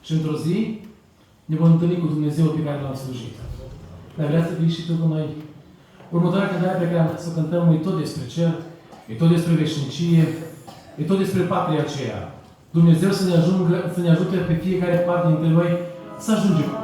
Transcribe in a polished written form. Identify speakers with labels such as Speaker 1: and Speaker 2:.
Speaker 1: Și într-o zi ne vom întâlni cu Dumnezeu pe care L-am slujit. Dar vrea să fii și tu cu noi. Următoarea cântare pe care să o cântăm e tot despre cer, e tot despre veșnicie, e tot despre patria aceea. Dumnezeu să ne ajute pe fiecare parte dintre noi să ajungem